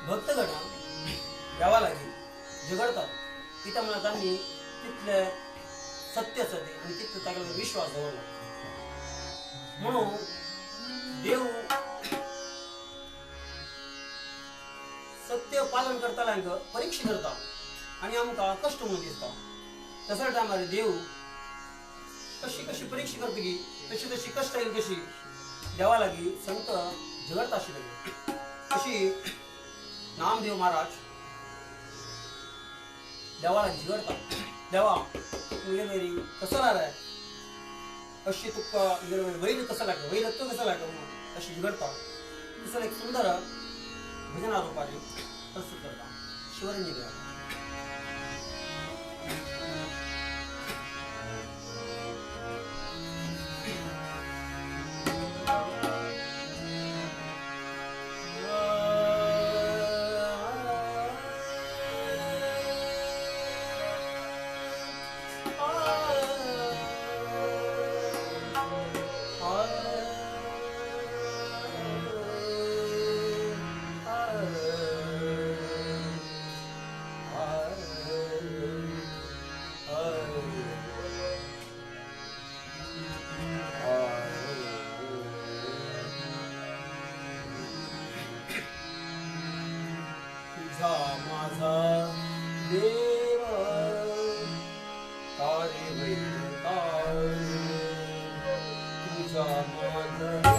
भक्तगण यावा लागेल झगडतात तिथं मला त्यांनी तिथले सत्य सते आणि तिथं त्याच्यावर विश्वास ठेवला म्हणून देव सत्य पालन करताना परीक्षा करता आणि आमका कष्ट म्हणून दिसता तसं टायमार देव कशी कशी परीक्षा करते की तशी तशी कष्ट येईल कशी देवा लागी संत झगडता अशी लागली तशी नामदेव महाराज देवाला झगडता देवा मेरी कसं राहणार अशी तुका वैर कसं लागतं वैरत्व कसं लागतं म्हणून अशी झगडता तसं एक सुंदर भजना रूपाने प्रस्तुत करता शिवरंजनी देवा माझा देव तारे वैतारे तुझा माझा